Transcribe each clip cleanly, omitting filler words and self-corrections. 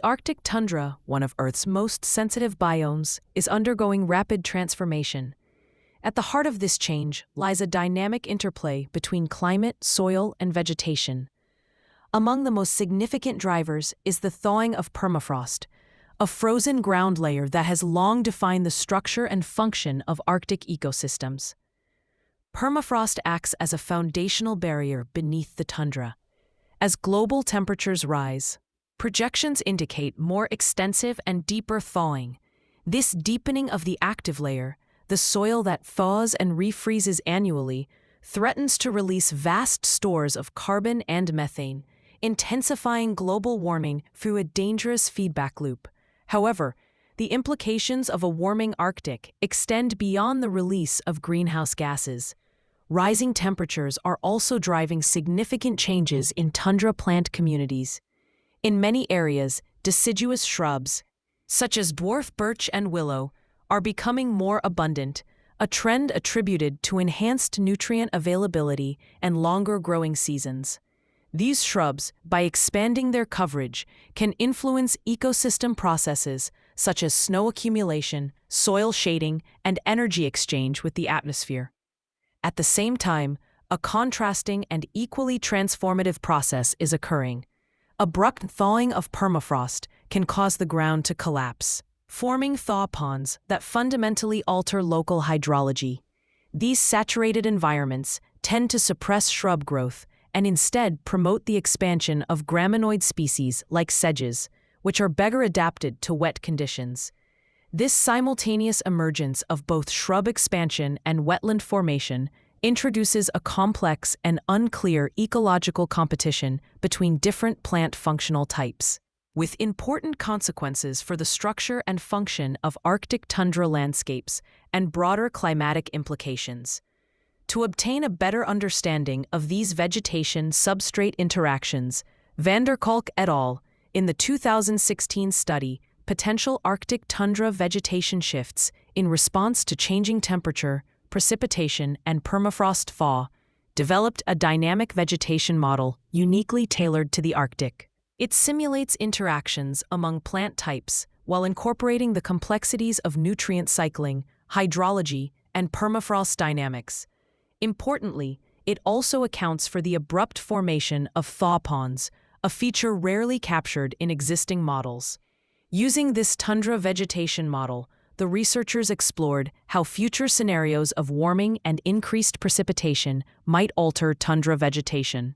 Arctic tundra, one of Earth's most sensitive biomes, is undergoing rapid transformation. At the heart of this change lies a dynamic interplay between climate, soil, and vegetation. Among the most significant drivers is the thawing of permafrost, a frozen ground layer that has long defined the structure and function of Arctic ecosystems. Permafrost acts as a foundational barrier beneath the tundra. As global temperatures rise, projections indicate more extensive and deeper thawing. This deepening of the active layer, the soil that thaws and refreezes annually, threatens to release vast stores of carbon and methane, intensifying global warming through a dangerous feedback loop. However, the implications of a warming Arctic extend beyond the release of greenhouse gases. Rising temperatures are also driving significant changes in tundra plant communities. In many areas, deciduous shrubs, such as dwarf birch and willow, are becoming more abundant, a trend attributed to enhanced nutrient availability and longer growing seasons. These shrubs, by expanding their coverage, can influence ecosystem processes such as snow accumulation, soil shading, and energy exchange with the atmosphere. At the same time, a contrasting and equally transformative process is occurring. Abrupt thawing of permafrost can cause the ground to collapse, forming thaw ponds that fundamentally alter local hydrology. These saturated environments tend to suppress shrub growth and instead promote the expansion of graminoid species like sedges, which are better adapted to wet conditions. This simultaneous emergence of both shrub expansion and wetland formation introduces a complex and unclear ecological competition between different plant functional types, with important consequences for the structure and function of Arctic tundra landscapes and broader climatic implications. To obtain a better understanding of these vegetation-substrate interactions, van der Kolk et al., in the 2016 study, Potential Arctic Tundra Vegetation Shifts in Response to Changing Temperature, Precipitation, and Permafrost Thaw, developed a dynamic vegetation model uniquely tailored to the Arctic. It simulates interactions among plant types while incorporating the complexities of nutrient cycling, hydrology, and permafrost dynamics. Importantly, it also accounts for the abrupt formation of thaw ponds, a feature rarely captured in existing models. Using this tundra vegetation model, the researchers explored how future scenarios of warming and increased precipitation might alter tundra vegetation.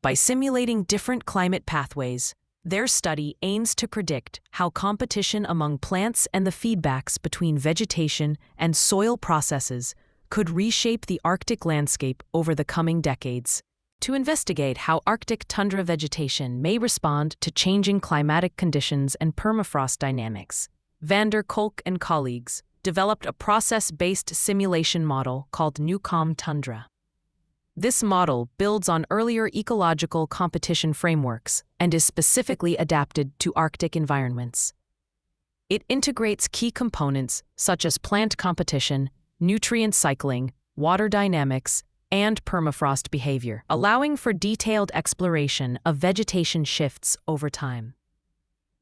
By simulating different climate pathways, their study aims to predict how competition among plants and the feedbacks between vegetation and soil processes could reshape the Arctic landscape over the coming decades. To investigate how Arctic tundra vegetation may respond to changing climatic conditions and permafrost dynamics, van der Kolk and colleagues developed a process-based simulation model called Newcomb Tundra. This model builds on earlier ecological competition frameworks and is specifically adapted to Arctic environments. It integrates key components such as plant competition, nutrient cycling, water dynamics, and permafrost behavior, allowing for detailed exploration of vegetation shifts over time.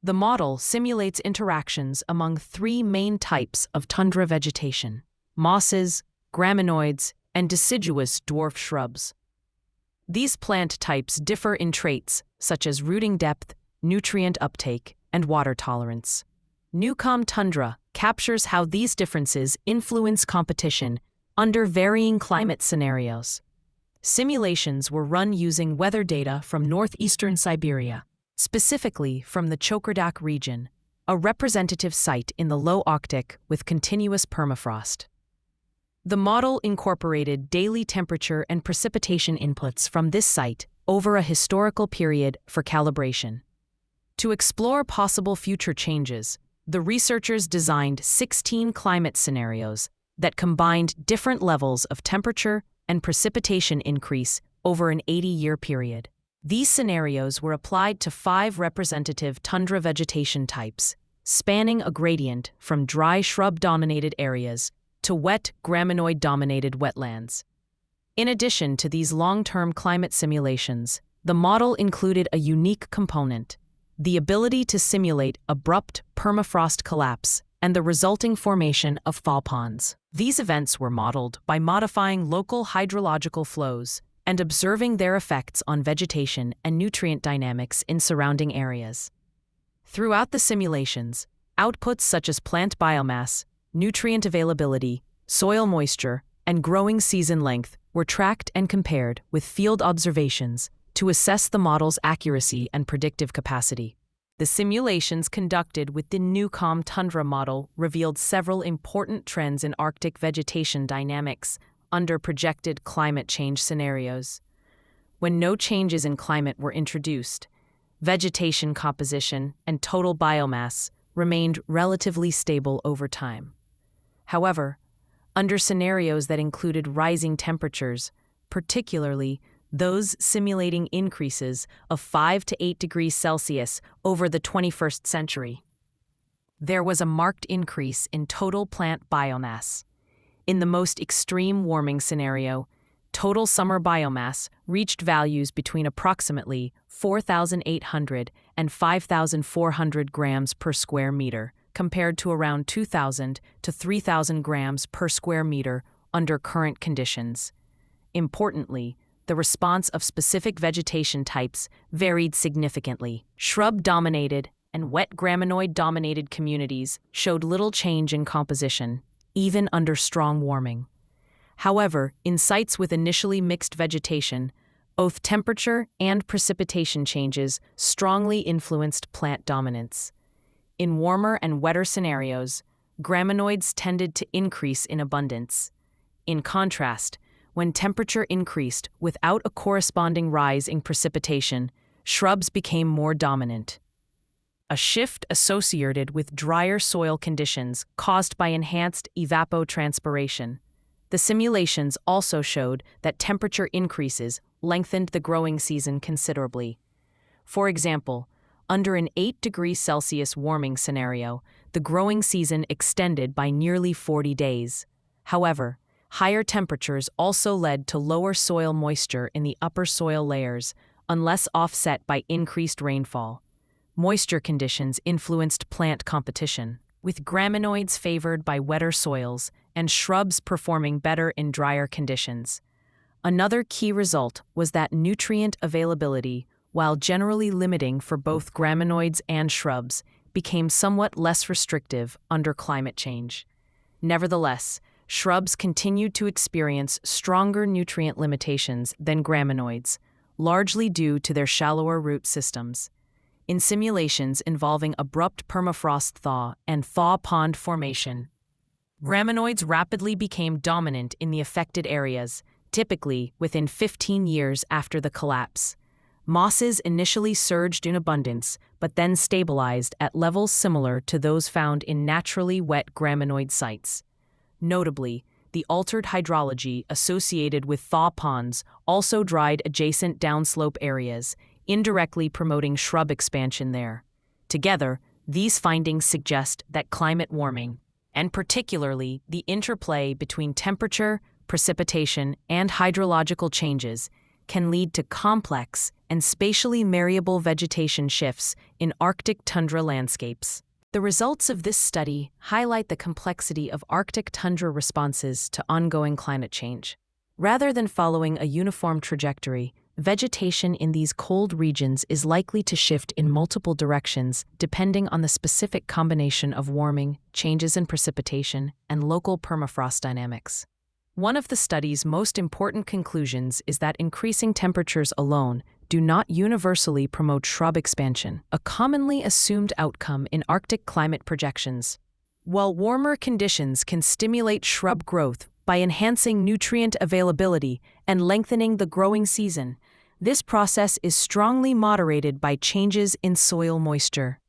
The model simulates interactions among three main types of tundra vegetation: mosses, graminoids, and deciduous dwarf shrubs. These plant types differ in traits such as rooting depth, nutrient uptake, and water tolerance. Newcomb Tundra captures how these differences influence competition under varying climate scenarios. Simulations were run using weather data from northeastern Siberia, specifically from the Chokrodak region, a representative site in the low Arctic with continuous permafrost. The model incorporated daily temperature and precipitation inputs from this site over a historical period for calibration. To explore possible future changes, the researchers designed 16 climate scenarios that combined different levels of temperature and precipitation increase over an 80-year period. These scenarios were applied to 5 representative tundra vegetation types, spanning a gradient from dry shrub-dominated areas to wet graminoid-dominated wetlands. In addition to these long-term climate simulations, the model included a unique component: the ability to simulate abrupt permafrost collapse, and the resulting formation of thaw ponds. These events were modeled by modifying local hydrological flows and observing their effects on vegetation and nutrient dynamics in surrounding areas. Throughout the simulations, outputs such as plant biomass, nutrient availability, soil moisture, and growing season length were tracked and compared with field observations to assess the model's accuracy and predictive capacity. The simulations conducted with the NewCom tundra model revealed several important trends in Arctic vegetation dynamics under projected climate change scenarios. When no changes in climate were introduced, vegetation composition and total biomass remained relatively stable over time. However, under scenarios that included rising temperatures, particularly those simulating increases of 5 to 8 degrees Celsius over the 21st century, there was a marked increase in total plant biomass. In the most extreme warming scenario, total summer biomass reached values between approximately 4,800 and 5,400 grams per square meter, compared to around 2,000 to 3,000 grams per square meter under current conditions. Importantly, the response of specific vegetation types varied significantly. Shrub-dominated and wet graminoid-dominated communities showed little change in composition, even under strong warming. However, in sites with initially mixed vegetation, both temperature and precipitation changes strongly influenced plant dominance. In warmer and wetter scenarios, graminoids tended to increase in abundance. In contrast, when temperature increased without a corresponding rise in precipitation, shrubs became more dominant. A shift associated with drier soil conditions caused by enhanced evapotranspiration. The simulations also showed that temperature increases lengthened the growing season considerably. For example, under an 8 degrees Celsius warming scenario, the growing season extended by nearly 40 days. However, higher temperatures also led to lower soil moisture in the upper soil layers, unless offset by increased rainfall. Moisture conditions influenced plant competition, with graminoids favored by wetter soils and shrubs performing better in drier conditions. Another key result was that nutrient availability, while generally limiting for both graminoids and shrubs, became somewhat less restrictive under climate change. Nevertheless, shrubs continued to experience stronger nutrient limitations than graminoids, largely due to their shallower root systems. In simulations involving abrupt permafrost thaw and thaw pond formation, graminoids rapidly became dominant in the affected areas, typically within 15 years after the collapse. Mosses initially surged in abundance, but then stabilized at levels similar to those found in naturally wet graminoid sites. Notably, the altered hydrology associated with thaw ponds also dried adjacent downslope areas, indirectly promoting shrub expansion there. Together, these findings suggest that climate warming, and particularly the interplay between temperature, precipitation, and hydrological changes, can lead to complex and spatially variable vegetation shifts in Arctic tundra landscapes. The results of this study highlight the complexity of Arctic tundra responses to ongoing climate change. Rather than following a uniform trajectory, vegetation in these cold regions is likely to shift in multiple directions depending on the specific combination of warming, changes in precipitation, and local permafrost dynamics. One of the study's most important conclusions is that increasing temperatures alone do not universally promote shrub expansion, a commonly assumed outcome in Arctic climate projections. While warmer conditions can stimulate shrub growth by enhancing nutrient availability and lengthening the growing season, this process is strongly moderated by changes in soil moisture.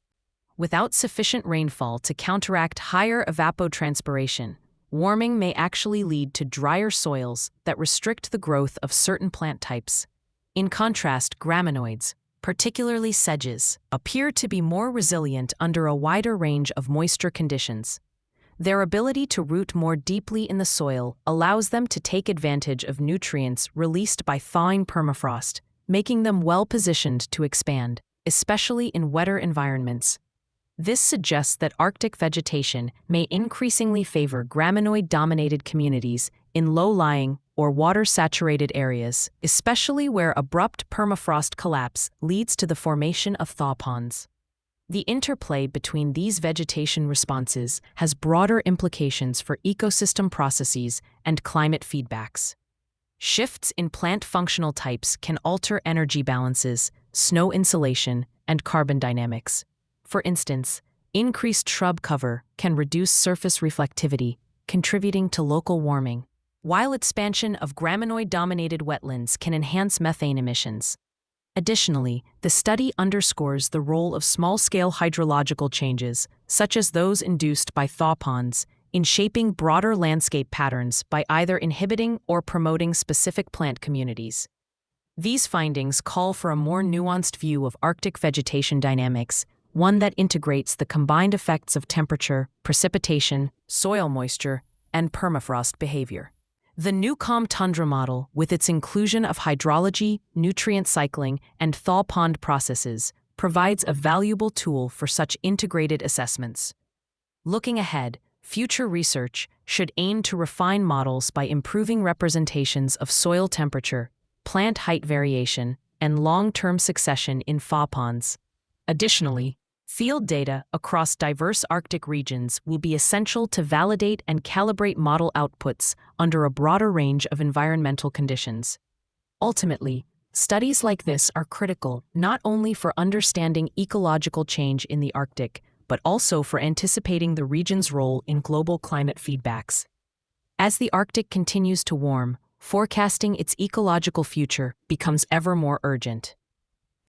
Without sufficient rainfall to counteract higher evapotranspiration, warming may actually lead to drier soils that restrict the growth of certain plant types. In contrast, graminoids, particularly sedges, appear to be more resilient under a wider range of moisture conditions. Their ability to root more deeply in the soil allows them to take advantage of nutrients released by thawing permafrost, making them well-positioned to expand. especially in wetter environments. This suggests that Arctic vegetation may increasingly favor graminoid-dominated communities in low-lying or water-saturated areas, especially where abrupt permafrost collapse leads to the formation of thaw ponds. The interplay between these vegetation responses has broader implications for ecosystem processes and climate feedbacks. Shifts in plant functional types can alter energy balances, snow insulation, and carbon dynamics. For instance, increased shrub cover can reduce surface reflectivity, contributing to local warming, while expansion of graminoid-dominated wetlands can enhance methane emissions. Additionally, the study underscores the role of small-scale hydrological changes, such as those induced by thaw ponds, in shaping broader landscape patterns by either inhibiting or promoting specific plant communities. These findings call for a more nuanced view of Arctic vegetation dynamics, one that integrates the combined effects of temperature, precipitation, soil moisture, and permafrost behavior. The new tundra model, with its inclusion of hydrology, nutrient cycling, and thaw pond processes, provides a valuable tool for such integrated assessments. Looking ahead, future research should aim to refine models by improving representations of soil temperature, plant height variation, and long-term succession in thaw ponds. Additionally, field data across diverse Arctic regions will be essential to validate and calibrate model outputs under a broader range of environmental conditions. Ultimately, studies like this are critical not only for understanding ecological change in the Arctic, but also for anticipating the region's role in global climate feedbacks. As the Arctic continues to warm, forecasting its ecological future becomes ever more urgent.